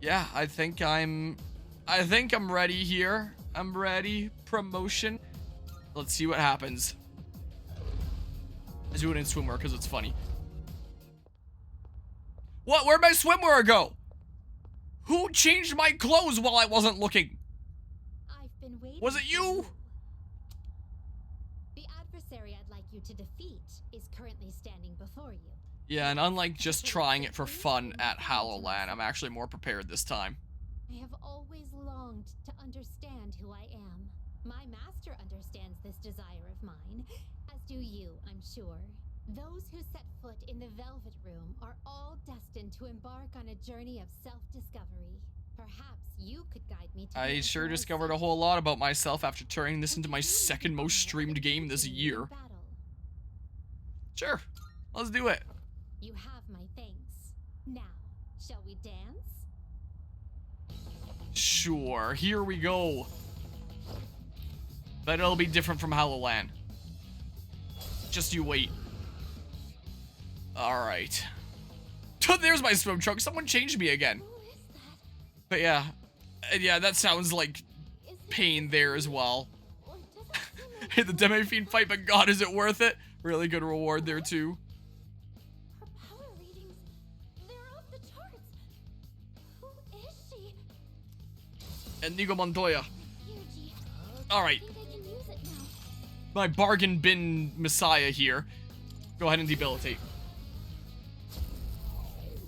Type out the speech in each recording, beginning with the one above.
Yeah, I think I'm ready here. I'm ready. Promotion. Let's see what happens. I do it in swimwear because it's funny. What? Where'd my swimwear go? Who changed my clothes while I wasn't looking? I've been waiting. Was it you? The adversary I'd like you to defeat is currently standing before you. Yeah, and unlike just trying it for fun at HoloLand, I'm actually more prepared this time. I have always longed to understand who I am. My master understands this desire of mine, as do you, I'm sure. Those who set foot in the Velvet Room are all destined to embark on a journey of self-discovery. Perhaps you could guide me to... I sure discovered a whole lot about myself after turning this into my second most streamed game this year. Sure, let's do it. You have my thanks. Now, shall we dance? Sure, here we go. But it'll be different from HoloLand. Just you wait. Alright. There's my swim trunk. Someone changed me again. But yeah. Yeah, that sounds like pain there as well. Hey, the Demi-Fiend fight, but god, is it worth it? Really good reward there too. Her power readings, they're off the charts. Who is she? Inigo Montoya. Yuji. Alright. I think I can use it now. My bargain bin messiah here. Go ahead and debilitate.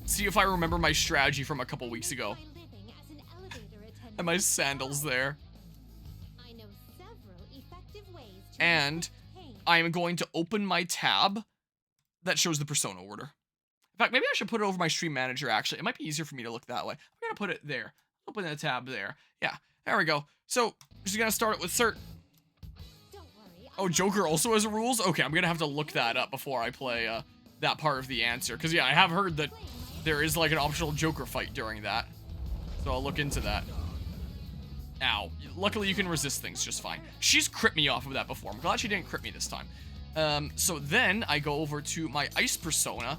See if I remember my strategy from a couple weeks ago. And my sandals there. I know several effective ways to And I am going to open my tab that shows the persona order. In fact, maybe I should put it over my stream manager, actually. It might be easier for me to look that way. I'm going to put it there. Open the tab there. Yeah, there we go. So, just going to start it with cert. Oh, Joker also has rules? Okay, I'm going to have to look that up before I play that part of the answer. Because, yeah, I have heard that there is, like, an optional Joker fight during that. So I'll look into that. Ow. Luckily, you can resist things just fine. She's crit me off of that before. I'm glad she didn't crit me this time. So then I go over to my ice persona.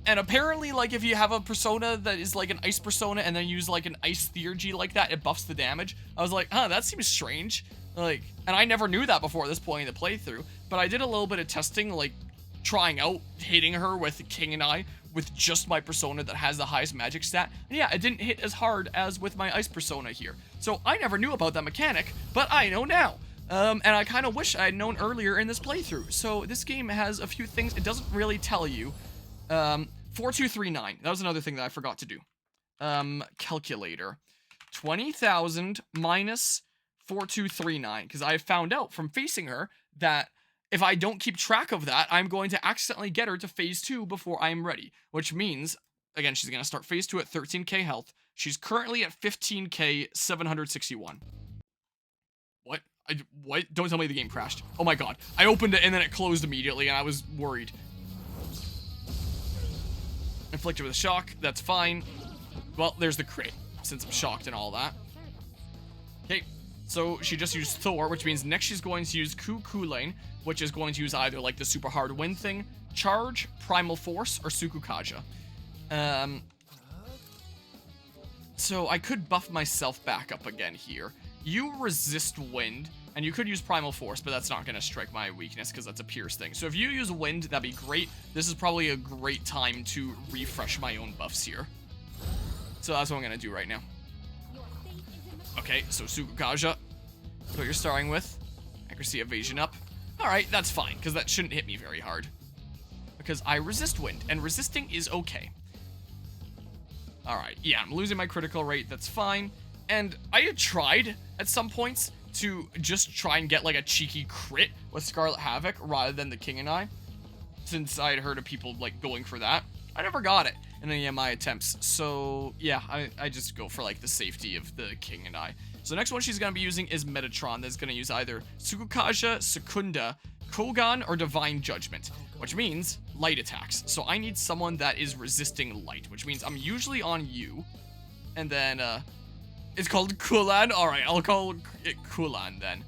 And apparently, like, if you have a persona that is like an ice persona and then use like an ice theurgy like that, it buffs the damage. I was like, huh, that seems strange. Like, and I never knew that before this point in the playthrough. But I did a little bit of testing, like, trying out hitting her with King and I with just my persona that has the highest magic stat. And yeah, it didn't hit as hard as with my ice persona here. So I never knew about that mechanic, but I know now. And I kind of wish I had known earlier in this playthrough. So this game has a few things it doesn't really tell you. 4239. That was another thing that I forgot to do. Calculator. 20,000 minus 4239. Because I found out from facing her that if I don't keep track of that, I'm going to accidentally get her to phase 2 before I'm ready. Which means, again, she's going to start phase 2 at 13k health. She's currently at 15k 761. What? What? Don't tell me the game crashed. Oh my god. I opened it and then it closed immediately and I was worried. Inflicted with a shock. That's fine. Well, there's the crit, since I'm shocked and all that. Okay. So she just used Thor, which means next she's going to use Kukulane, which is going to use either like the super hard wind thing, charge, primal force, or Sukukaja. So I could buff myself back up again here. You resist wind, and you could use primal force, but that's not going to strike my weakness because that's a pierce thing. So if you use wind, that'd be great. This is probably a great time to refresh my own buffs here. So that's what I'm going to do right now. Okay, so Sukukaja, that's what you're starting with. Accuracy, evasion up. Alright, that's fine, because that shouldn't hit me very hard. Because I resist wind, and resisting is okay. Alright, yeah, I'm losing my critical rate, that's fine. And I had tried, at some points, to just try and get, like, a cheeky crit with Scarlet Havoc, rather than the King and I. Since I had heard of people, like, going for that. I never got it in any of my attempts. So, yeah, I just go for, like, the safety of the King and I. So the next one she's going to be using is Metatron. That's going to use either Sukukaja, Secunda, Kogan, or Divine Judgment, which means light attacks. So I need someone that is resisting light, which means I'm usually on you. And then, it's called Kulan. Alright, I'll call it Kulan then.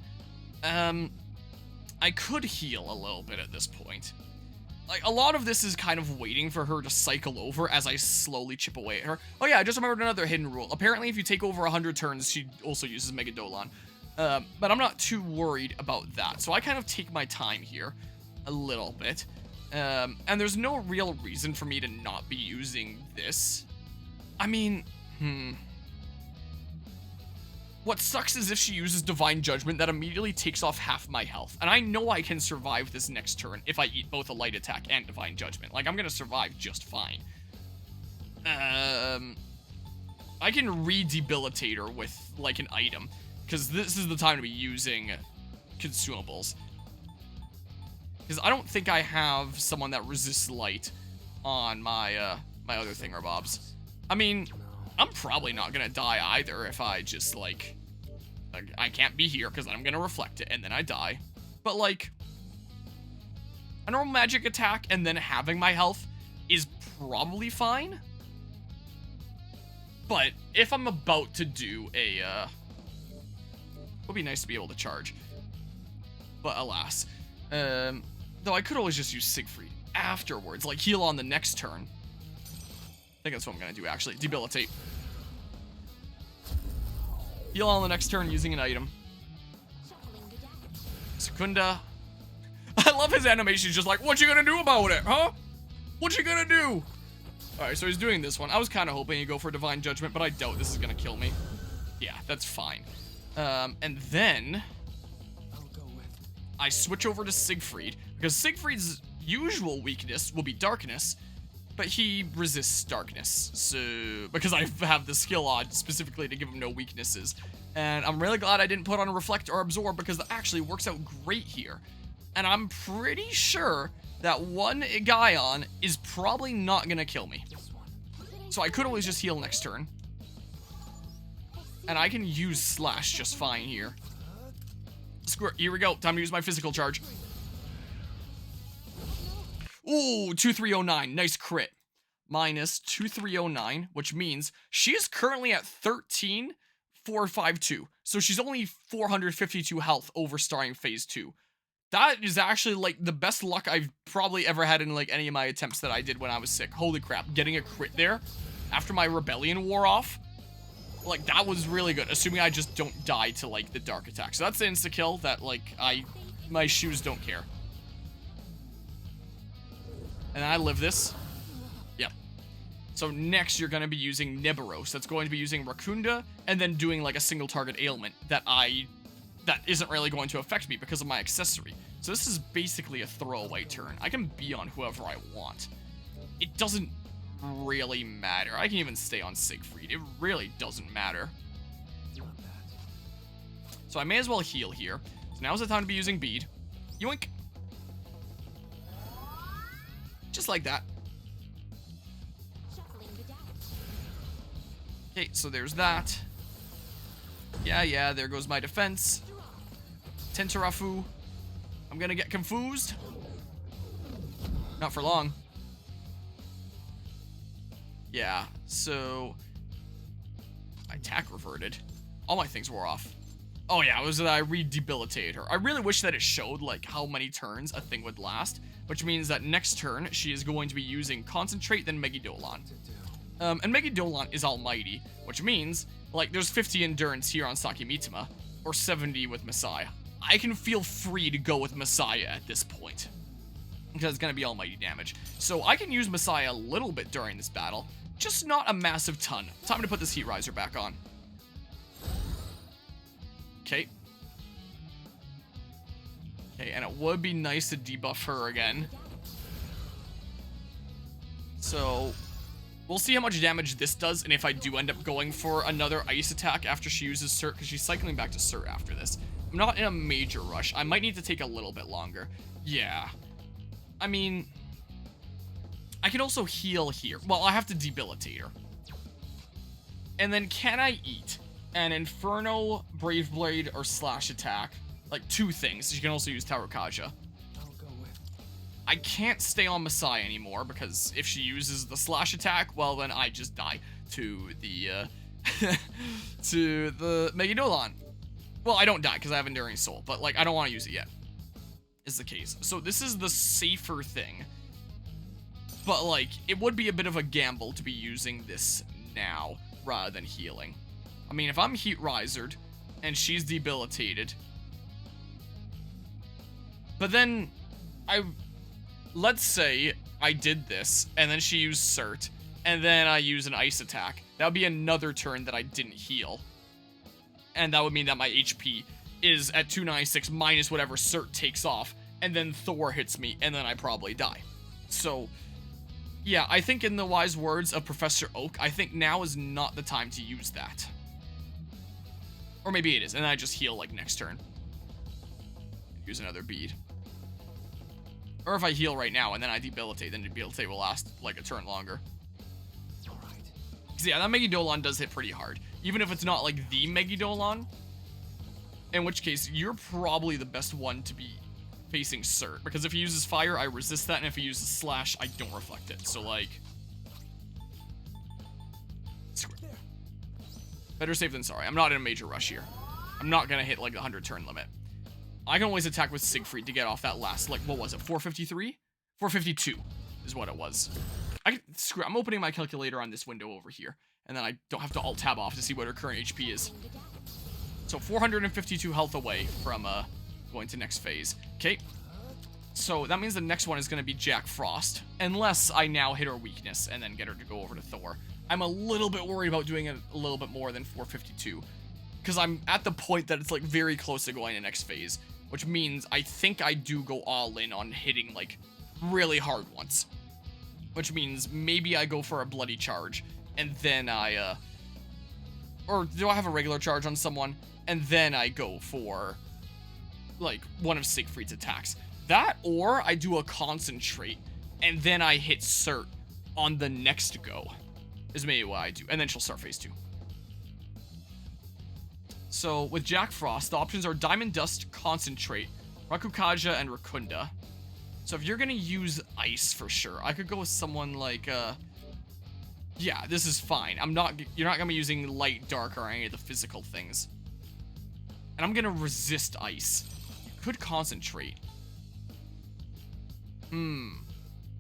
I could heal a little bit at this point. like, a lot of this is kind of waiting for her to cycle over as I slowly chip away at her. Oh yeah, I just remembered another hidden rule. Apparently, if you take over 100 turns, she also uses Megadolon. But I'm not too worried about that. So I kind of take my time here a little bit. And there's no real reason for me to not be using this. I mean, What sucks is if she uses Divine Judgment, that immediately takes off half my health. And I know I can survive this next turn if I eat both a Light Attack and Divine Judgment. Like, I'm gonna survive just fine. I can re-debilitate her with, like, an item. Because this is the time to be using consumables. Because I don't think I have someone that resists light on my, my other thingamabobs. I mean, I'm probably not gonna die either if I just, like I can't be here because I'm gonna reflect it and then I die. But, like, a normal magic attack and then having my health is probably fine. But if I'm about to do a, it would be nice to be able to charge. But alas. Though I could always just use Siegfried afterwards, like heal on the next turn. I think that's what I'm gonna do, actually. Debilitate. Heal on the next turn using an item. Secunda. I love his animation, just like, what you gonna do about it, huh? What you gonna do? Alright, so he's doing this one. I was kind of hoping he'd go for Divine Judgment, but I doubt this is gonna kill me. Yeah, that's fine. And then I switch over to Siegfried, because Siegfried's usual weakness will be darkness, but he resists darkness, so, because I have the skill odd specifically to give him no weaknesses. And I'm really glad I didn't put on a Reflect or Absorb, because that actually works out great here. And I'm pretty sure that one Gaion is probably not gonna kill me. So I could always just heal next turn. And I can use Slash just fine here. Screw it, here we go, time to use my physical charge. Ooh, 2309, nice crit. Minus 2309, which means she is currently at 13,452. So she's only 452 health over starting phase 2. That is actually, like, the best luck I've probably ever had in, like, any of my attempts that I did when I was sick. Holy crap, getting a crit there after my rebellion wore off, like, that was really good, assuming I just don't die to, like, the dark attack. So that's the insta-kill that, like, my shoes don't care. And I live this. Yep. So next you're going to be using Neberos. That's going to be using Rakunda and then doing like a single target ailment that isn't really going to affect me because of my accessory. So this is basically a throwaway turn. I can be on whoever I want. It doesn't really matter. I can even stay on Siegfried. It really doesn't matter. So I may as well heal here. So now's the time to be using Bead. Yoink. Just like that. Okay, so there's that. Yeah, there goes my defense. Tentarafu. I'm gonna get confused. Not for long. Yeah, so my attack reverted. All my things wore off. Oh yeah, it was that I re-debilitated her. I really wish that it showed like how many turns a thing would last, which means that next turn she is going to be using Concentrate then Megadolon. And Megadolon is almighty, which means like there's 50 endurance here on Sakimitama, or 70 with Messiah. I can feel free to go with Messiah at this point, because it's gonna be almighty damage. So I can use Messiah a little bit during this battle, just not a massive ton. Time to put this Heat Riser back on. Okay. Okay, and it would be nice to debuff her again. So, we'll see how much damage this does, and if I do end up going for another ice attack after she uses Cert, because she's cycling back to Cert after this. I'm not in a major rush. I might need to take a little bit longer. Yeah. I mean, I can also heal here. Well, I have to debilitate her. And then can I eat an Inferno, Brave Blade, or Slash attack? Like, two things. You can also use Tarukaja. I can't stay on Messiah anymore, because if she uses the Slash attack, well, then I just die to the, to the Megadolon. Well, I don't die, because I have Enduring Soul, but, like, I don't want to use it yet, is the case. So this is the safer thing. But, like, it would be a bit of a gamble to be using this now rather than healing. I mean, if I'm heat risered and she's debilitated, but then let's say I did this and then she used Cert and then I use an ice attack. That would be another turn that I didn't heal. And that would mean that my HP is at 296 minus whatever Cert takes off, and then Thor hits me, and then I probably die. So, yeah, I think in the wise words of Professor Oak, I think now is not the time to use that. Or maybe it is, and I just heal, like, next turn. Use another bead. Or if I heal right now, and then I debilitate, then debilitate will last, like, a turn longer. Because, yeah, that Megidolon does hit pretty hard. Even if it's not, like, the Megidolon. In which case, you're probably the best one to be facing Cert. Because if he uses fire, I resist that. And if he uses slash, I don't reflect it. So, like... better safe than sorry. I'm not in a major rush here. I'm not going to hit, like, the 100 turn limit. I can always attack with Siegfried to get off that last, like, what was it? 453? 452 is what it was. I'm opening my calculator on this window over here. And then I don't have to alt-tab off to see what her current HP is. So 452 health away from going to next phase. Okay. So that means the next one is going to be Jack Frost. Unless I now hit her weakness and then get her to go over to Thor. I'm a little bit worried about doing it a little bit more than 452. Because I'm at the point that it's like very close to going to next phase. Which means I think I do go all in on hitting like really hard once. Which means maybe I go for a bloody charge. And then or do I have a regular charge on someone? And then I go for, like, one of Siegfried's attacks. That, or I do a concentrate, and then I hit Cert on the next go. Is maybe what I do. And then she'll start phase 2. So, with Jack Frost, the options are Diamond Dust, Concentrate, Rakukaja, and Rakunda. So if you're gonna use Ice for sure, I could go with someone like, yeah, this is fine. You're not gonna be using light, dark, or any of the physical things. And I'm gonna resist ice. You could concentrate.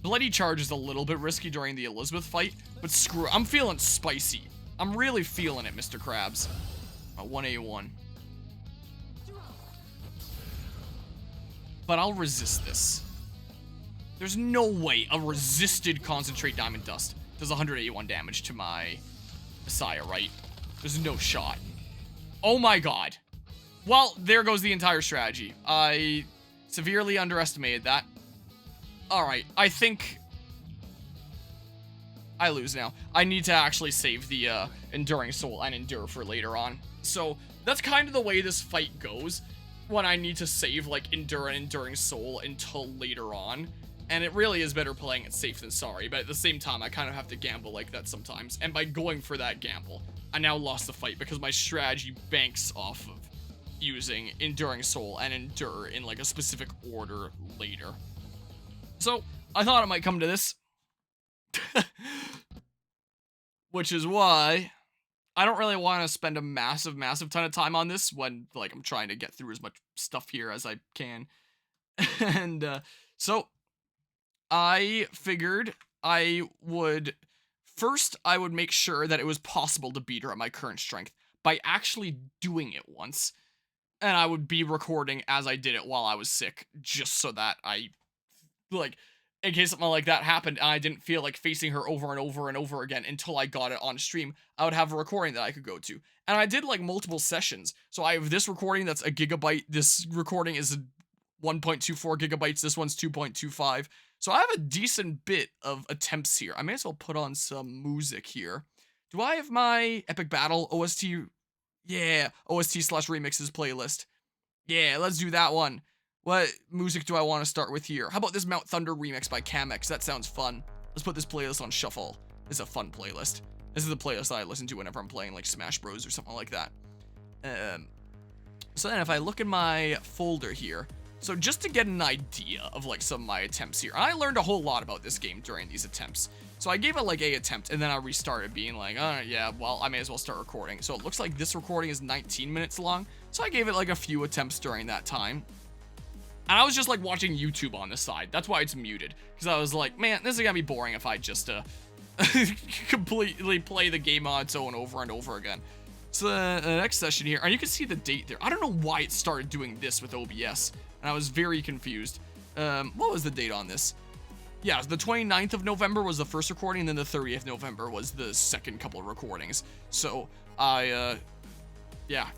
Bloody charge is a little bit risky during the Elizabeth fight, but screw it. I'm feeling spicy. I'm really feeling it, Mr. Krabs. 1A1. But I'll resist this. There's no way a resisted concentrate Diamond Dust does 181 damage to my Messiah, right? There's no shot. Oh my god. Well, there goes the entire strategy. I severely underestimated that. Alright, I think I lose now. I need to actually save the Enduring Soul and Endure for later on. So, that's kind of the way this fight goes. When I need to save, like, Endure and Enduring Soul until later on. And it really is better playing it safe than sorry, but at the same time, I kind of have to gamble like that sometimes. And by going for that gamble, I now lost the fight because my strategy banks off of using Enduring Soul and Endure in, like, a specific order later. So, I thought it might come to this. Which is why I don't really want to spend a massive ton of time on this when, like, I'm trying to get through as much stuff here as I can. And, so I figured I would make sure that it was possible to beat her at my current strength by actually doing it once. And I would be recording as I did it while I was sick, just so that I, like, in case something like that happened and I didn't feel like facing her over and over and over again until I got it on stream, I would have a recording that I could go to. And I did, like, multiple sessions. So I have this recording that's a gigabyte. This recording is 1.24 gigabytes. This one's 2.25. So I have a decent bit of attempts here. I may as well put on some music here. Do I have my Epic Battle OST? Yeah, OST/remixes playlist. Yeah, let's do that one. What music do I want to start with here? How about this Mount Thunder remix by Camex? That sounds fun. Let's put this playlist on shuffle. It's a fun playlist. This is the playlist that I listen to whenever I'm playing, like, Smash Bros or something like that. So then if I look in my folder here, so just to get an idea of, like, some of my attempts here, I learned a whole lot about this game during these attempts. So I gave it, like, a attempt, and then I restarted being like, oh, yeah, well, I may as well start recording. So it looks like this recording is 19 minutes long, so I gave it, like, a few attempts during that time. And I was just like watching YouTube on the side. That's why it's muted. Because I was like, man, this is gonna be boring if I just completely play the game on its own over and over again. So the next session here, and you can see the date there. I don't know why it started doing this with OBS, and I was very confused. What was the date on this? Yeah, the 29th of November was the first recording, and then the 30th of November was the second couple of recordings. So yeah,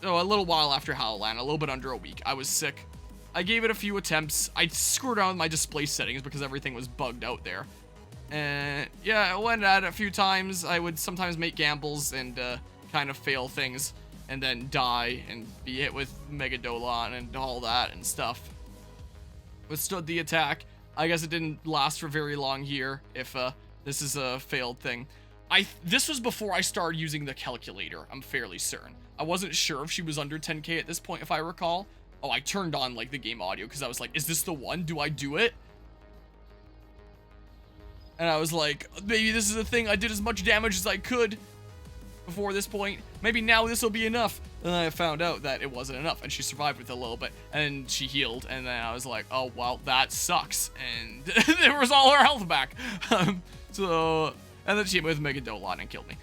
so a little while after Halloween, a little bit under a week. I was sick. I gave it a few attempts. I screwed around with my display settings because everything was bugged out there. And yeah, I went at it a few times. I would sometimes make gambles and kind of fail things and then die and be hit with Megadolon and all that and stuff. Withstood the attack. I guess it didn't last for very long here if this is a failed thing. This was before I started using the calculator, I'm fairly certain. I wasn't sure if she was under 10k at this point, if I recall. Oh, I turned on like the game audio because I was like, is this the one? Do I do it? And I was like, maybe this is a thing. I did as much damage as I could before this point. Maybe now this will be enough. And then I found out that it wasn't enough, and she survived with a little bit, and she healed, and then I was like, oh, well, that sucks. And there was all her health back. And then she hit me with Megadolon and killed me.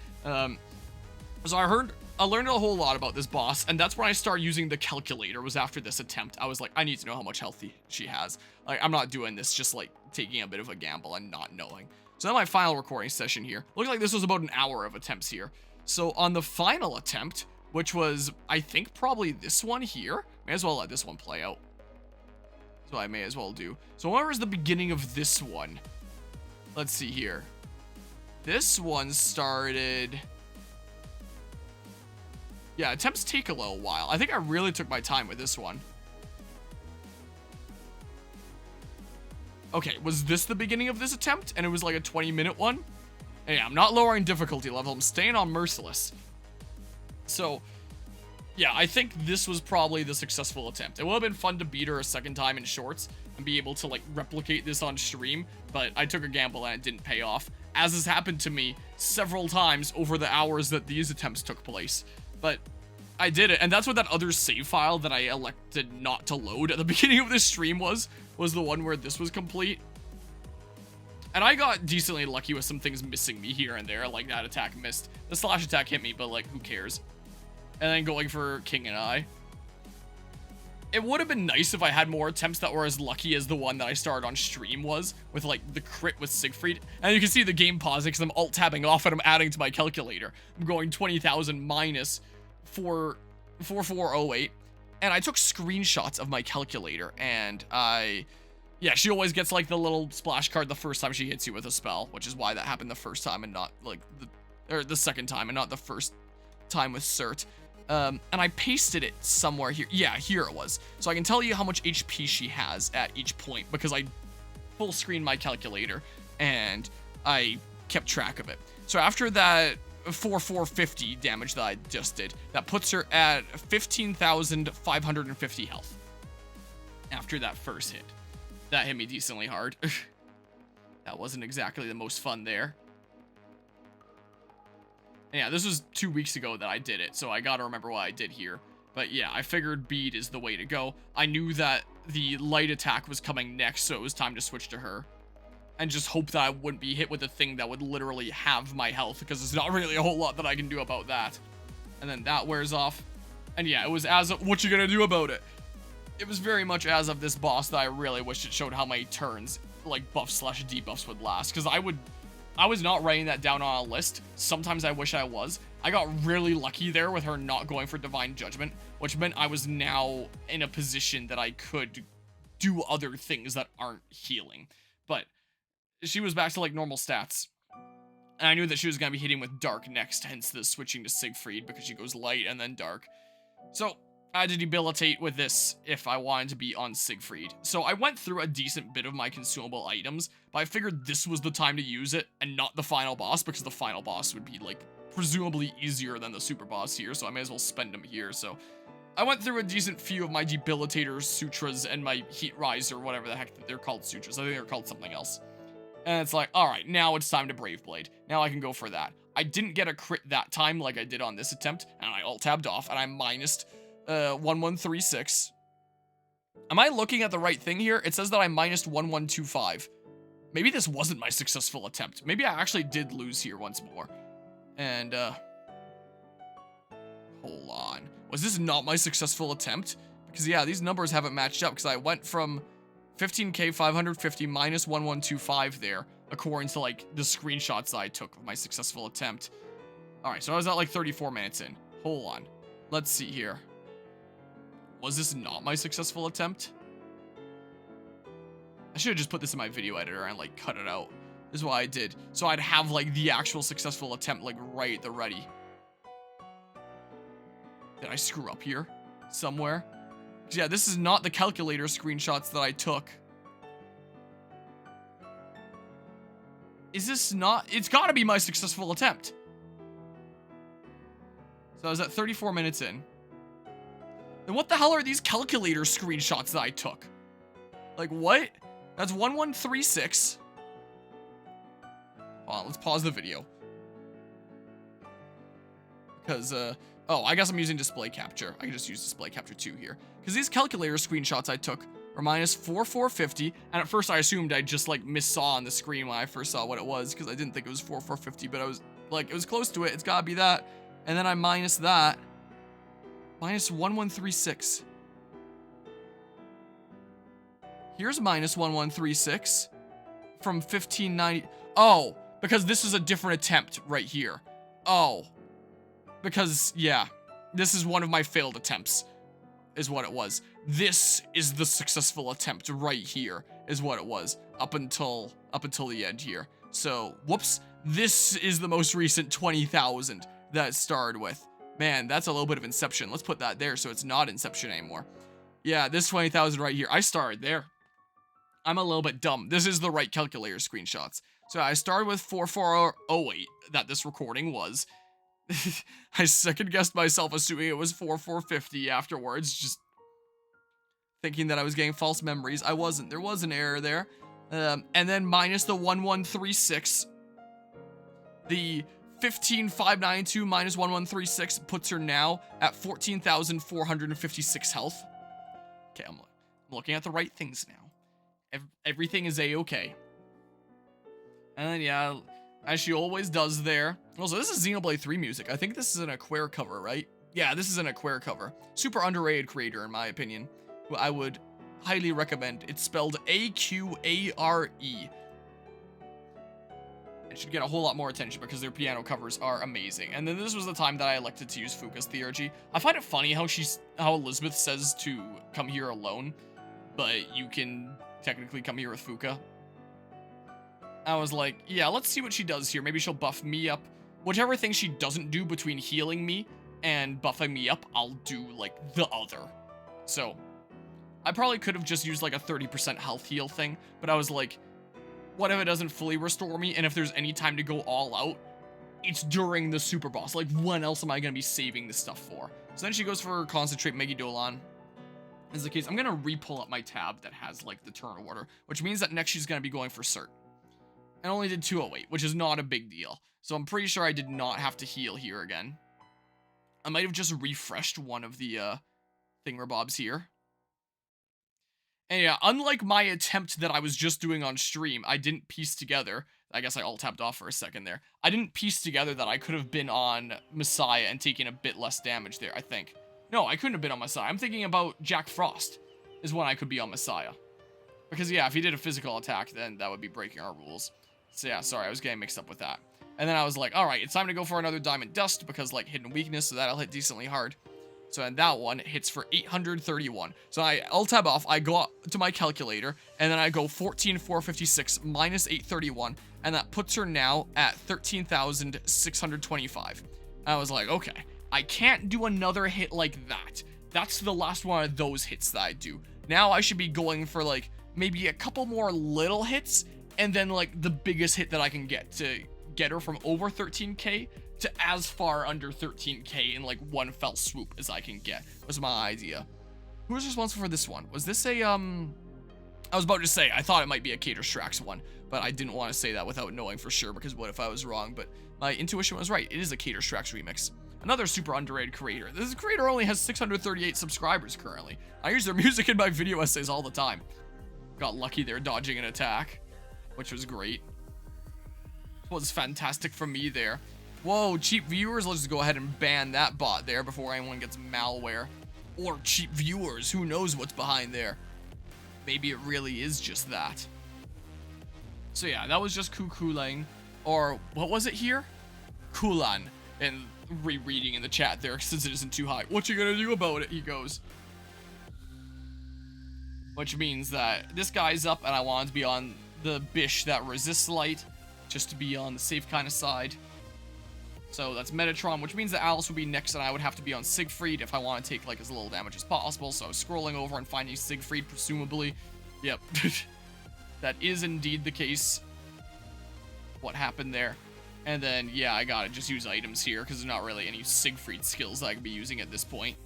So I learned a whole lot about this boss, and that's when I started using the calculator, was after this attempt. I was like, I need to know how much health she has. Like, I'm not doing this just like taking a bit of a gamble and not knowing. So then my final recording session here. Looked like this was about an hour of attempts here. So on the final attempt, which was, I think, probably this one here. May as well let this one play out. So I may as well do. So where was the beginning of this one? Let's see here. This one started... Yeah, attempts take a little while. I think I really took my time with this one. Okay, was this the beginning of this attempt? And it was like a 20-minute one? Hey, I'm not lowering difficulty level. I'm staying on Merciless. So, yeah, I think this was probably the successful attempt. It would have been fun to beat her a second time in shorts and be able to, like, replicate this on stream, but I took a gamble and it didn't pay off, as has happened to me several times over the hours that these attempts took place. But I did it, and that's what that other save file that I elected not to load at the beginning of this stream was the one where this was complete. And I got decently lucky with some things missing me here and there, like that attack missed. The slash attack hit me, but like, who cares? And then going for King and I. It would have been nice if I had more attempts that were as lucky as the one that I started on stream was, with like the crit with Siegfried. And you can see the game pausing because I'm alt-tabbing off and I'm adding to my calculator. I'm going 20,000 minus 4408. And I took screenshots of my calculator, and yeah, she always gets like the little splash card the first time she hits you with a spell, which is why that happened the first time and not like the second time and not the first time with Cert. And I pasted it somewhere here. Yeah, here it was. So I can tell you how much HP she has at each point because I full screened my calculator and I kept track of it. So after that 450 damage that I just did, that puts her at 15,550 health after that first hit. That hit me decently hard. That wasn't exactly the most fun there. Yeah, this was 2 weeks ago that I did it, so I gotta remember what I did here. But yeah, I figured bead is the way to go. I knew that the light attack was coming next, so it was time to switch to her. And just hope that I wouldn't be hit with a thing that would literally halve my health, because there's not really a whole lot that I can do about that. And then that wears off. And yeah, it was as of, what you gonna do about it? It was very much as of this boss that I really wished it showed how many turns, like, buffs/debuffs would last. Because I was not writing that down on a list. Sometimes I wish I was. I got really lucky there with her not going for Divine Judgment, which meant I was now in a position that I could do other things that aren't healing. But she was back to, like, normal stats. And I knew that she was going to be hitting with Dark next, hence the switching to Siegfried, because she goes light and then Dark. So I had to debilitate with this if I wanted to be on Siegfried. So I went through a decent bit of my consumable items, but I figured this was the time to use it and not the final boss, because the final boss would be, like, presumably easier than the super boss here, so I may as well spend them here. So I went through a decent few of my debilitators, sutras, and my heat rise, or whatever the heck they're called, sutras. I think they're called something else. And it's like, alright, now it's time to Brave Blade. Now I can go for that. I didn't get a crit that time like I did on this attempt, and I alt-tabbed off, and I minused 1136. Am I looking at the right thing here? It says that I minus 1125. Maybe this wasn't my successful attempt. Maybe I actually did lose here once more. And, hold on. Was this not my successful attempt? Because, yeah, these numbers haven't matched up because I went from 15K 550 minus 1125 there, according to, like, the screenshots I took of my successful attempt. Alright, so I was at, like, 34 minutes in. Hold on. Let's see here. Was this not my successful attempt? I should have just put this in my video editor and, like, cut it out. This is what I did. So I'd have, like, the actual successful attempt, like, right at the ready. Did I screw up here? Somewhere? Yeah, this is not the calculator screenshots that I took. Is this not? It's gotta be my successful attempt. So I was at 34 minutes in. Then what the hell are these calculator screenshots that I took? Like, what? That's 1136. Hold on, let's pause the video. Because, oh, I guess I'm using display capture. I can just use display capture 2 here. Because these calculator screenshots I took were minus 4450. And at first I assumed I just, like, missaw on the screen when I first saw what it was. Because I didn't think it was 4450, but I was, like, it was close to it. It's gotta be that. And then I minus that. Minus 1136. Here's minus 1136 from 1590. Oh, because this is a different attempt right here. Oh, because, yeah, this is one of my failed attempts, is what it was. This is the successful attempt right here, is what it was, up until the end here. So, whoops, this is the most recent 20,000 that it started with. Man, that's a little bit of Inception. Let's put that there so it's not Inception anymore. Yeah, this 20,000 right here, I started there. I'm a little bit dumb. This is the right calculator screenshots. So I started with 4408 that this recording was. I second guessed myself assuming it was 4450 afterwards, just thinking that I was getting false memories. I wasn't. There was an error there. And then minus the 1136. The 15592 minus 1136 puts her now at 14,456 health. Okay, I'm looking at the right things now. Everything is a-okay. And then, yeah, as she always does there. Also, this is Xenoblade 3 music. I think this is an Aquare cover, right? Yeah, this is an Aquare cover. Super underrated creator, in my opinion, who I would highly recommend. It's spelled A-Q-A-R-E. It should get a whole lot more attention because their piano covers are amazing. And then this was the time that I elected to use Fuka's Theurgy. I find it funny how Elizabeth says to come here alone, but you can technically come here with Fuka. I was like, yeah, let's see what she does here. Maybe she'll buff me up. Whichever thing she doesn't do between healing me and buffing me up, I'll do, like, the other. So, I probably could have just used, like, a 30% health heal thing, but I was like, what if it doesn't fully restore me, and if there's any time to go all out, it's during the super boss. Like, when else am I going to be saving this stuff for? So then she goes for Concentrate Megidolan. As the case, I'm going to re-pull up my tab that has, like, the turn order, which means that next she's going to be going for Cert. And only did 208, which is not a big deal. So I'm pretty sure I did not have to heal here again. I might have just refreshed one of the thingamabobs here. And yeah, unlike my attempt that I was just doing on stream, I didn't piece together. I guess I alt-tabbed off for a second there. I didn't piece together that I could have been on Messiah and taken a bit less damage there, I think. No, I couldn't have been on Messiah. I'm thinking about Jack Frost is when I could be on Messiah. Because yeah, if he did a physical attack, then that would be breaking our rules. So yeah, sorry, I was getting mixed up with that. And then I was like, alright, it's time to go for another Diamond Dust, because, like, Hidden Weakness, so that'll hit decently hard. So and that one hits for 831. So I alt-tab off, I go up to my calculator, and then I go 14,456 minus 831, and that puts her now at 13,625. I was like, okay, I can't do another hit like that. That's the last one of those hits that I do. Now I should be going for, like, maybe a couple more little hits, and then, like, the biggest hit that I can get to get her from over 13k to as far under 13k in, like, one fell swoop as I can get, was my idea. Who was responsible for this one? Was this a, I was about to say, I thought it might be a Cater Strax one, but I didn't want to say that without knowing for sure, because what if I was wrong? But my intuition was right. It is a Cater Strax remix. Another super underrated creator. This creator only has 638 subscribers currently. I use their music in my video essays all the time. Got lucky there dodging an attack, which was great. Was fantastic from me there. Whoa, cheap viewers. Let's just go ahead and ban that bot there before anyone gets malware. Or cheap viewers. Who knows what's behind there? Maybe it really is just that. So yeah, that was just Kukulang. Or what was it here? Kulan. And rereading in the chat there since it isn't too high. What you gonna do about it? He goes. Which means that this guy's up and I want to be on the Bish that resists light. Just to be on the safe kind of side. So that's Metatron, which means that Alice would be next and I would have to be on Siegfried if I want to take like as little damage as possible. So I was scrolling over and finding Siegfried, presumably. Yep. That is indeed the case. What happened there. And then, yeah, I gotta just use items here because there's not really any Siegfried skills that I could be using at this point.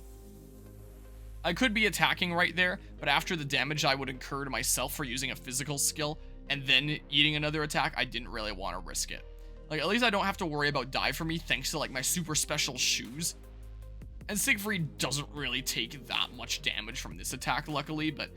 I could be attacking right there, but after the damage I would incur to myself for using a physical skill and then eating another attack, I didn't really want to risk it. Like, at least I don't have to worry about die for me thanks to, like, my super special shoes. And Siegfried doesn't really take that much damage from this attack, luckily, but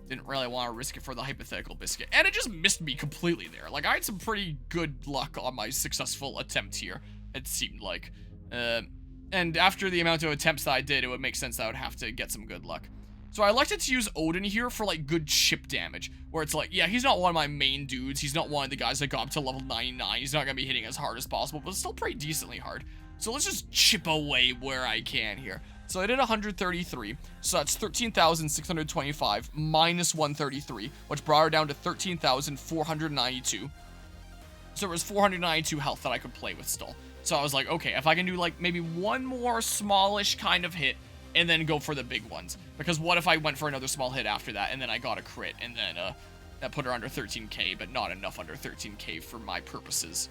didn't really want to risk it for the hypothetical biscuit. And it just missed me completely there. Like, I had some pretty good luck on my successful attempt here, it seemed like. And after the amount of attempts that I did, it would make sense that I would have to get some good luck. So I elected to use Odin here for, like, good chip damage. Where it's like, yeah, he's not one of my main dudes. He's not one of the guys that got up to level 99. He's not going to be hitting as hard as possible, but it's still pretty decently hard. So let's just chip away where I can here. So I did 133. So that's 13,625 minus 133, which brought her down to 13,492. So it was 492 health that I could play with still. So I was like, okay, if I can do, like, maybe one more smallish kind of hit, and then go for the big ones. Because what if I went for another small hit after that, and then I got a crit, and then that put her under 13k, but not enough under 13k for my purposes.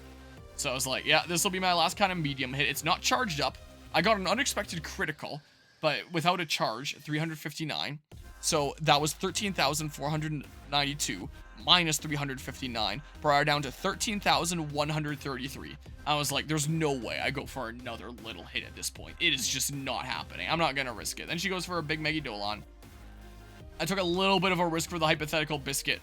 So I was like, yeah, this will be my last kind of medium hit. It's not charged up. I got an unexpected critical, but without a charge, 359. So that was 13,492 minus 359, brought her down to 13,133. I was like, there's no way I go for another little hit at this point. It is just not happening. I'm not gonna risk it. Then she goes for a big Megidolon. I took a little bit of a risk for the hypothetical biscuit.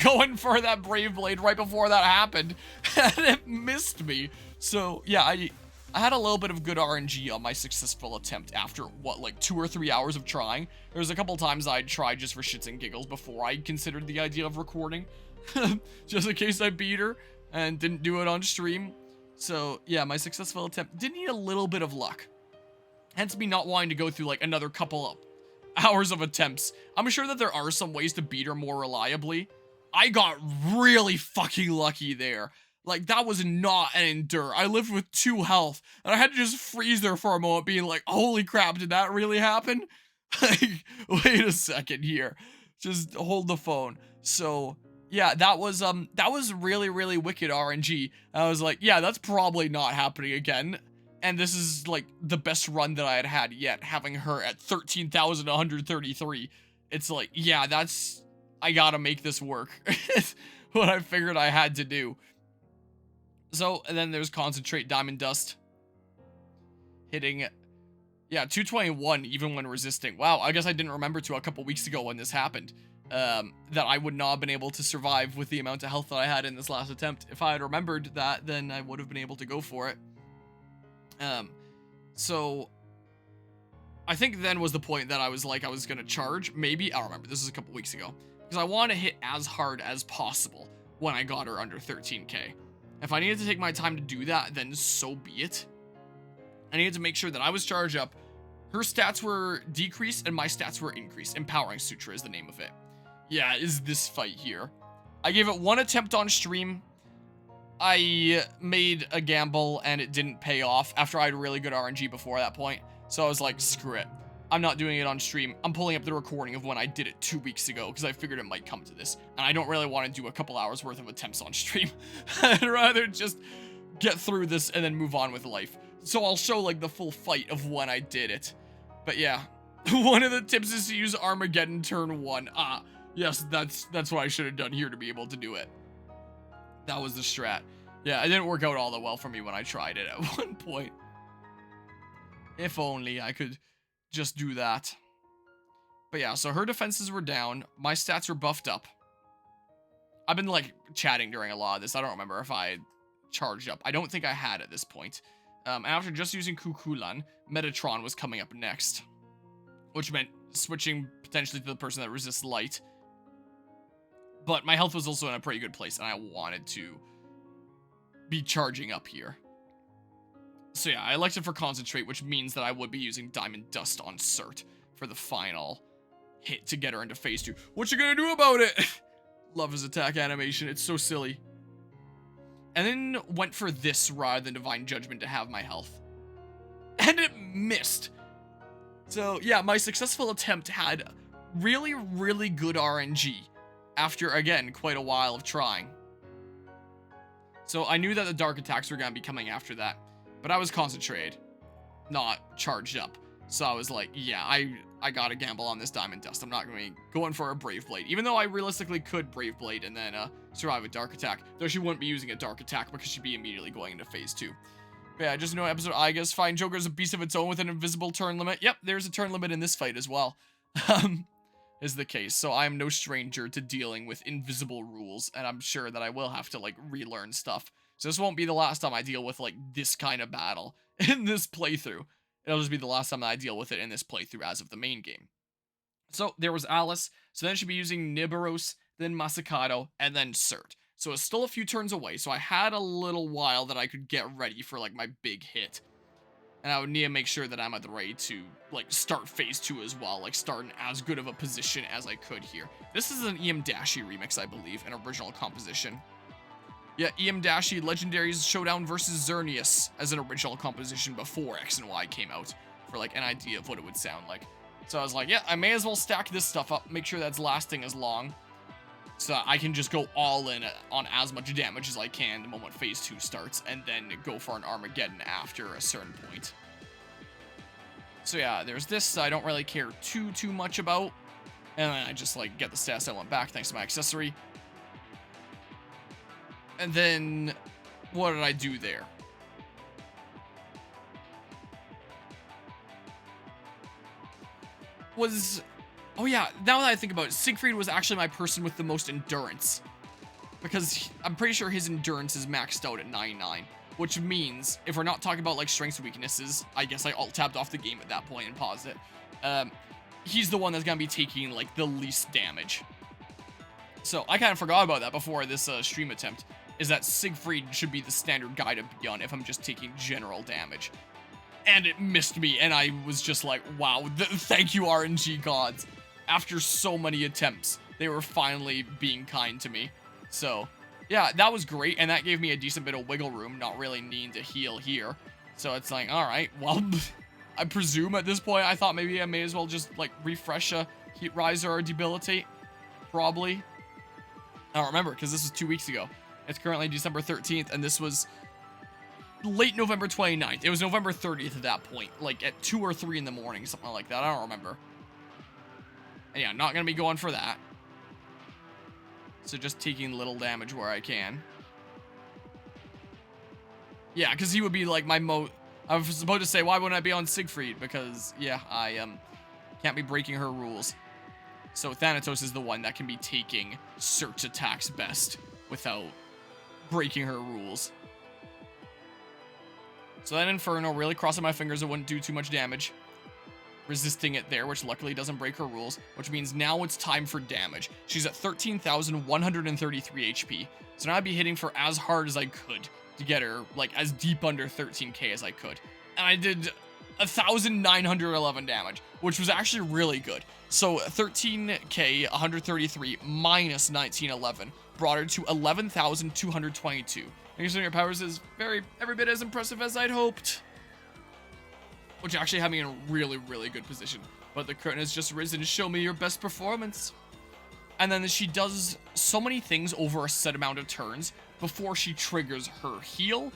Going for that Brave Blade right before that happened. And it missed me. So, yeah, I had a little bit of good RNG on my successful attempt after, what, like 2 or 3 hours of trying. There was a couple times I'd tried just for shits and giggles before I considered the idea of recording. Just in case I beat her and didn't do it on stream. So, yeah, my successful attempt did need a little bit of luck. Hence me not wanting to go through, like, another couple of hours of attempts. I'm sure that there are some ways to beat her more reliably. I got really fucking lucky there. Like, that was not an endure. I lived with 2 health, and I had to just freeze there for a moment, being like, holy crap, did that really happen? Like, wait a second here. Just hold the phone. So, yeah, that was really, really wicked RNG. I was like, yeah, that's probably not happening again. And this is, like, the best run that I had had yet, having her at 13,133. It's like, yeah, I gotta make this work. What I figured I had to do. So, and then there's Concentrate Diamond Dust. Hitting, yeah, 221 even when resisting. Wow, I guess I didn't remember to a couple weeks ago when this happened. That I would not have been able to survive with the amount of health that I had in this last attempt. If I had remembered that, then I would have been able to go for it. So I think then was the point that I was like, I was gonna charge. Maybe, I don't remember, this is a couple weeks ago. Because I want to hit as hard as possible when I got her under 13k. If I needed to take my time to do that, then so be it. I needed to make sure that I was charged up. Her stats were decreased and my stats were increased. Empowering Sutra is the name of it. Yeah, is this fight here. I gave it 1 attempt on stream. I made a gamble and it didn't pay off after I had really good RNG before that point. So I was like, screw it. I'm not doing it on stream. I'm pulling up the recording of when I did it 2 weeks ago because I figured it might come to this. And I don't really want to do a couple hours worth of attempts on stream. I'd rather just get through this and then move on with life. So I'll show like the full fight of when I did it. But yeah, one of the tips is to use Armageddon turn 1. Yes, that's what I should have done here to be able to do it. That was the strat. Yeah, it didn't work out all that well for me when I tried it at one point. If only I could just do that. But yeah, so her defenses were down. My stats were buffed up. I've been, like, chatting during a lot of this. I don't remember if I charged up. I don't think I had at this point. After just using Kukulan, Metatron was coming up next. Which meant switching potentially to the person that resists light. But my health was also in a pretty good place, and I wanted to be charging up here. So yeah, I elected for Concentrate, which means that I would be using Diamond Dust on Cert for the final hit to get her into phase 2. What you gonna do about it? Love his attack animation, it's so silly. And then went for this rather than Divine Judgment to have my health. And it missed. So yeah, my successful attempt had really, really good RNG after, again, quite a while of trying. So I knew that the dark attacks were going to be coming after that, but I was concentrated, not charged up. So I was like, yeah, I gotta gamble on this Diamond Dust. I'm not going to be going for a Brave Blade, even though I realistically could Brave Blade and then survive a dark attack, though she wouldn't be using a dark attack because she'd be immediately going into phase 2. But yeah, just know episode I guess Fine Joker is a beast of its own with an invisible turn limit. Yep, there's a turn limit in this fight as well. Is the case. So I am no stranger to dealing with invisible rules, and I'm sure that I will have to, like, relearn stuff. So this won't be the last time I deal with, like, this kind of battle in this playthrough. It'll just be the last time that I deal with it in this playthrough as of the main game. So there was Alice, so then she'd be using Nibiros, then Masakado, and then Cert. So it's still a few turns away, so I had a little while that I could get ready for, like, my big hit. And I would need to make sure that I'm at the ready to, like, start phase 2 as well, like, start in as good of a position as I could here. This is an EM Dashi remix, I believe, an original composition. Yeah, EM Dashi Legendaries Showdown versus Xerneas as an original composition before X and Y came out, for, like, an idea of what it would sound like. So I was like, yeah, I may as well stack this stuff up, make sure that's lasting as long, so I can just go all in on as much damage as I can the moment phase 2 starts, and then go for an Armageddon after a certain point. So yeah, there's this I don't really care too much about, and then I just, like, get the stats I want back thanks to my accessory. And then, what did I do there? Oh yeah, now that I think about it, Siegfried was actually my person with the most endurance. Because I'm pretty sure his endurance is maxed out at 99. Which means, if we're not talking about, like, strengths and weaknesses, I guess I alt-tabbed off the game at that point and paused it. He's the one that's gonna be taking, like, the least damage. So, I kind of forgot about that before this stream attempt, is that Siegfried should be the standard guy to be on if I'm just taking general damage. And it missed me, and I was just like, wow, thank you, RNG gods. After so many attempts, they were finally being kind to me. So, yeah, that was great, and that gave me a decent bit of wiggle room, not really needing to heal here. So it's like, alright, well, I presume at this point, I thought maybe I may as well just, like, refresh a Heat Riser or Debilitate. Probably. I don't remember, because this was 2 weeks ago. It's currently December 13th, and this was late November 29th. It was November 30th at that point, like at 2 or 3 in the morning, something like that. I don't remember. And yeah, not going to be going for that. So just taking little damage where I can. Yeah, because he would be like my I was about to say, why wouldn't I be on Siegfried? Because, yeah, I can't be breaking her rules. So Thanatos is the one that can be taking Cert's attacks best without breaking her rules. So that Inferno, really crossing my fingers, it wouldn't do too much damage. Resisting it there, which luckily doesn't break her rules, which means now it's time for damage. She's at 13,133 HP, so now I'd be hitting for as hard as I could to get her, like, as deep under 13k as I could. And I did 1,911 damage, which was actually really good. So 13k, 133 minus 1911 brought her to 11,222. And considering your powers is every bit as impressive as I'd hoped. Which actually had me in a really, really good position. But the curtain has just risen. Show me your best performance. And then she does so many things over a set amount of turns before she triggers her heal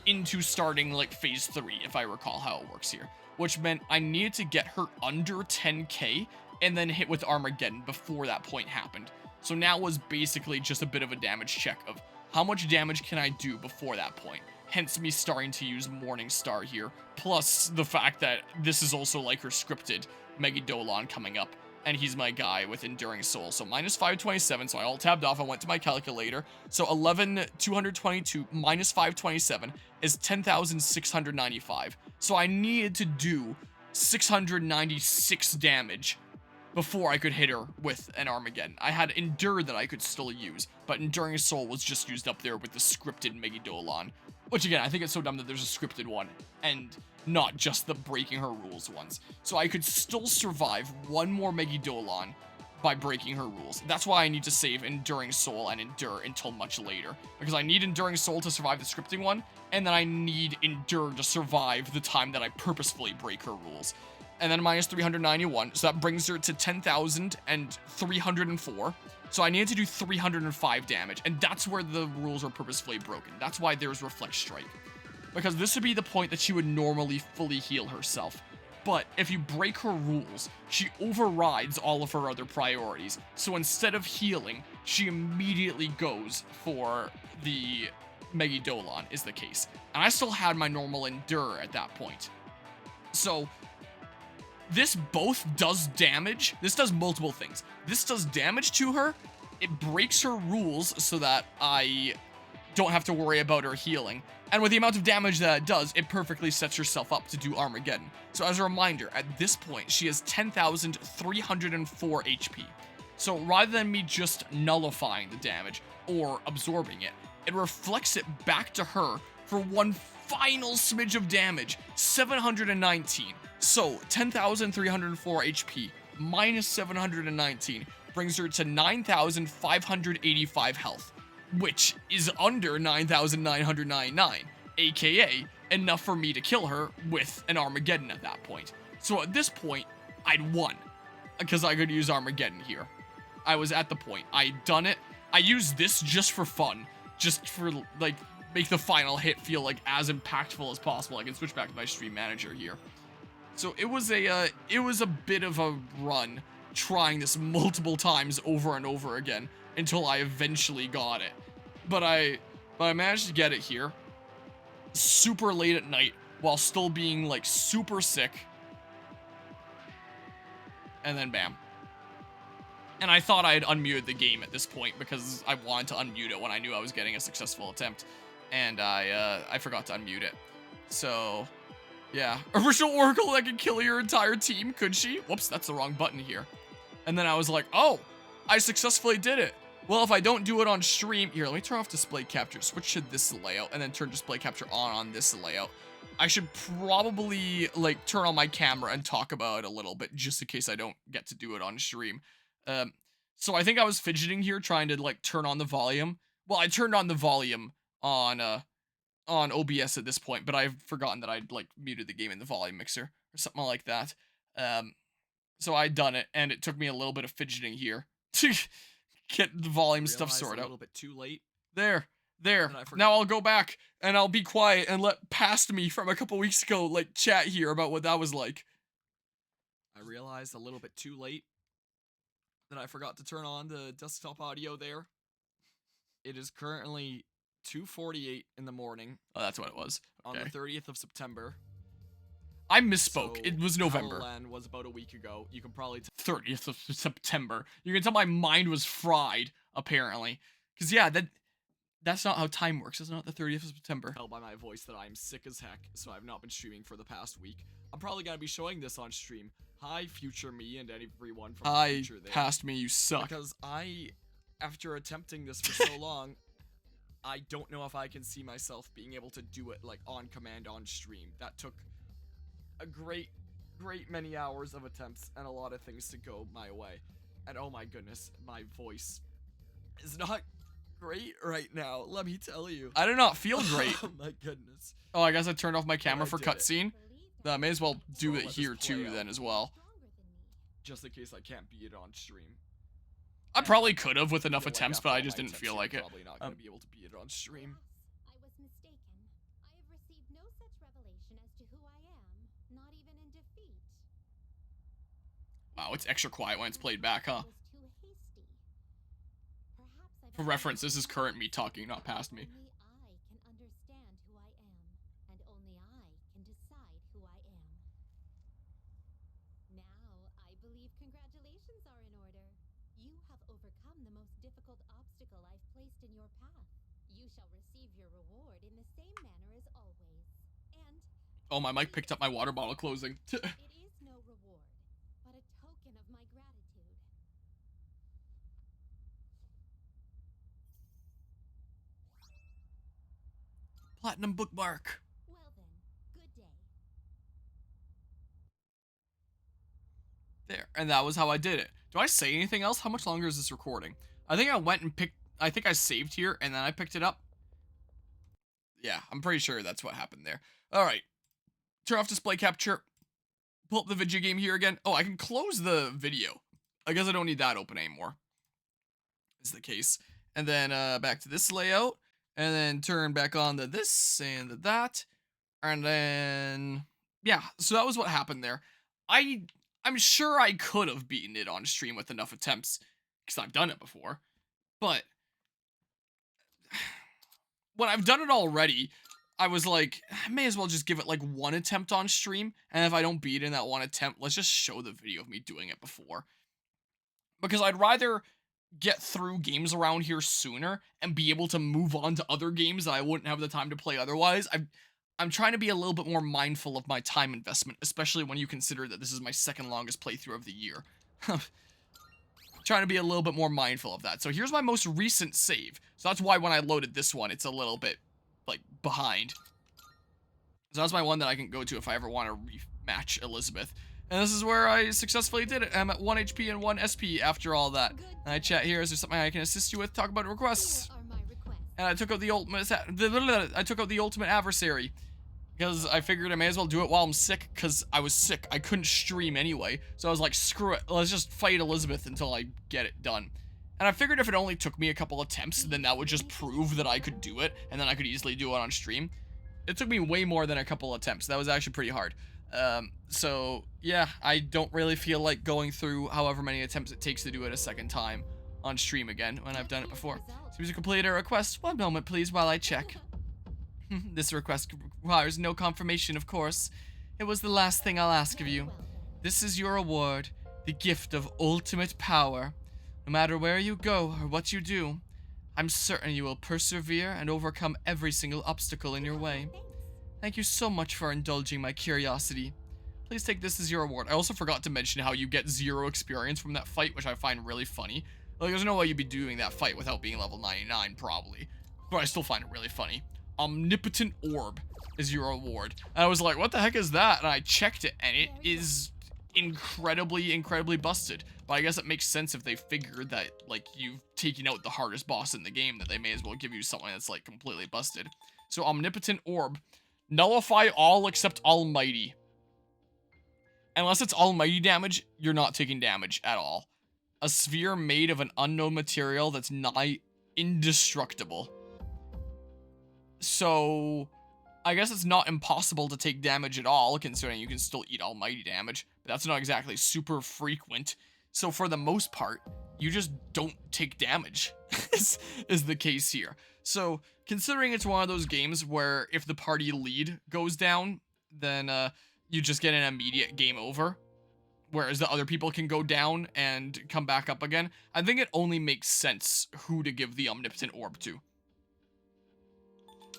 into starting, like, phase 3, if I recall how it works here. Which meant I needed to get her under 10k and then hit with Armageddon before that point happened. So now was basically just a bit of a damage check of how much damage can I do before that point. hence me starting to use Morningstar here, plus the fact that this is also like her scripted Megadolon coming up, and he's my guy with Enduring Soul. So minus 527, so I all tabbed off, I went to my calculator, so 11,222 minus 527 is 10,695, so I needed to do 696 damage before I could hit her with an Armageddon. I had Endure that I could still use, but Enduring Soul was just used up there with the scripted Megadolon. Which again, I think it's so dumb that there's a scripted one, and not just the breaking her rules ones. So I could still survive one more Megadolon by breaking her rules. That's why I need to save Enduring Soul and Endure until much later. Because I need Enduring Soul to survive the scripting one, and then I need Endure to survive the time that I purposefully break her rules. And then minus 391, so that brings her to 10,304. So I needed to do 305 damage, and that's where the rules are purposefully broken. That's why there's Reflect Strike. Because this would be the point that she would normally fully heal herself. But if you break her rules, she overrides all of her other priorities. So instead of healing, she immediately goes for the Megadolon, is the case. And I still had my normal Endure at that point. So this both does damage. This does multiple things. This does damage to her. It breaks her rules so that I don't have to worry about her healing. And with the amount of damage that it does, it perfectly sets herself up to do Armageddon. So as a reminder, at this point, she has 10,304 HP. So rather than me just nullifying the damage or absorbing it, it reflects it back to her for one final smidge of damage, 719. So 10,304 HP minus 719 brings her to 9,585 health, which is under 9,999, aka enough for me to kill her with an Armageddon at that point. So at this point, I'd won, because I could use Armageddon here. I was at the point. I'd done it. I used this just for fun, just for, like, make the final hit feel, like, as impactful as possible. I can switch back to my stream manager here. So it was a bit of a run, trying this multiple times over and over again until I eventually got it. But I managed to get it here, super late at night, while still being, like, super sick. And then bam. And I thought I had unmuted the game at this point because I wanted to unmute it when I knew I was getting a successful attempt. And I forgot to unmute it. So yeah, original Oracle that could kill your entire team, could she? Whoops, that's the wrong button here. And then I was like, oh, I successfully did it. Well, if I don't do it on stream, here, let me turn off display capture, switch to this layout, and then turn display capture on this layout. I should probably, like, turn on my camera and talk about it a little bit, just in case I don't get to do it on stream. So I think I was fidgeting here, trying to, like, turn on the volume. Well, I turned on the volume on OBS at this point, but I've forgotten that I'd, like, muted the game in the volume mixer or something like that. So I'd done it, and it took me a little bit of fidgeting here to get the volume stuff sorted out. A little bit too late. There. Now I'll go back, and I'll be quiet and let past me from a couple weeks ago, like, chat here about what that was like. I realized a little bit too late that I forgot to turn on the desktop audio there. It is currently 2:48 in the morning. Oh, that's what it was. Okay. On the 30th of September. I misspoke. So it was November. Halloween was about a week ago. You can probably 30th of September. You can tell my mind was fried, apparently. Because, yeah, that's not how time works. It's not the 30th of September. Tell by my voice that I'm sick as heck, so I've not been streaming for the past week. I'm probably going to be showing this on stream. Hi, future me and everyone from the future there. Hi, past me, you suck. Because after attempting this for so long, I don't know if I can see myself being able to do it, like, on command on stream. That took a great many hours of attempts and a lot of things to go my way. And oh my goodness, my voice is not great right now, let me tell you. I do not feel great. Oh my goodness. Oh, I guess I turned off my camera for did it. cutscene. I may as well do it let here this play too out. then as well. Just in case I can't beat it on stream. I probably could have with enough Feel like attempts, after but I all just my didn't attempts, feel I'm like it. Probably not going to be able to beat it on stream. I was mistaken. I have received no such revelation as to who I am, not even in defeat. Wow, it's extra quiet when it's played back, huh? I was too hasty. Perhaps I've For reference, this is current me talking, not past me. Only I can understand who I am. believe congratulations are in order. You have overcome the most difficult obstacle I've placed in your path. You shall receive your reward in the same manner as always. And Oh, my mic picked up my water bottle closing. it is no reward, but a token of my gratitude. Platinum bookmark. Well then, good day. There, and that was how I did it. Do I say anything else? How much longer is this recording? I think I went and picked, I think I saved here and then I picked it up. Yeah, I'm pretty sure that's what happened there. All right, turn off display capture, pull up the video game here again. Oh, I can close the video. I guess I don't need that open anymore, is the case. And then back to this layout, and then turn back on to this and to that. And then, yeah, so that was what happened there. I'm sure I could have beaten it on stream with enough attempts, because I've done it before. But when I've done it already, I was like, I may as well just give it like one attempt on stream. And if I don't beat it in that one attempt, let's just show the video of me doing it before. Because I'd rather get through games around here sooner and be able to move on to other games that I wouldn't have the time to play otherwise. I'm trying to be a little bit more mindful of my time investment, especially when you consider that this is my second longest playthrough of the year. Trying to be a little bit more mindful of that. So here's my most recent save. So that's why when I loaded this one, it's a little bit, like, behind. So that's my one that I can go to if I ever want to rematch Elizabeth. And this is where I successfully did it. I'm at 1 HP and 1 SP after all that. And I chat here. Is there something I can assist you with? Talk about requests. Here are my requests. And I took out the ultimate adversary. Because I figured I may as well do it while I'm sick, because I was sick. I couldn't stream anyway. So I was like, screw it. Let's just fight Elizabeth until I get it done. And I figured if it only took me a couple attempts, then that would just prove that I could do it, and then I could easily do it on stream. It took me way more than a couple attempts. That was actually pretty hard. So, yeah, I don't really feel like going through however many attempts it takes to do it a second time on stream again when I've done it before. Seems to complete a request. One moment, please, while I check. This request requires no confirmation, of course. It was the last thing I'll ask of you. This is your award, the gift of ultimate power. No matter where you go or what you do, I'm certain you will persevere and overcome every single obstacle in your way. Thank you so much for indulging my curiosity. Please take this as your award. I also forgot to mention how you get 0 experience from that fight, which I find really funny. Like, there's no way you'd be doing that fight without being level 99, probably. But I still find it really funny. Omnipotent Orb is your award. And I was like, what the heck is that? And I checked it, and it is incredibly busted. But I guess it makes sense if they figured that, like, you've taken out the hardest boss in the game, that they may as well give you something that's, like, completely busted. So, Omnipotent Orb. Nullify all except Almighty. Unless it's Almighty damage, you're not taking damage at all. A sphere made of an unknown material that's nigh indestructible. So, I guess it's not impossible to take damage at all, considering you can still eat almighty damage, but that's not exactly super frequent. So for the most part, you just don't take damage, is the case here. So, considering it's one of those games where if the party lead goes down, then you just get an immediate game over, whereas the other people can go down and come back up again, I think it only makes sense who to give the Omnipotent Orb to.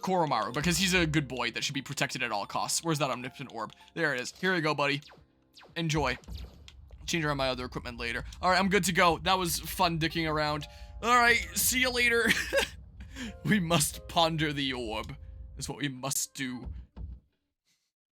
Koromaru, because he's a good boy that should be protected at all costs. Where's that Omnipotent Orb? There it is. Here you go, buddy. Enjoy. Change around my other equipment later. Alright, I'm good to go. That was fun dicking around. Alright, see you later. We must ponder the orb. That's what we must do.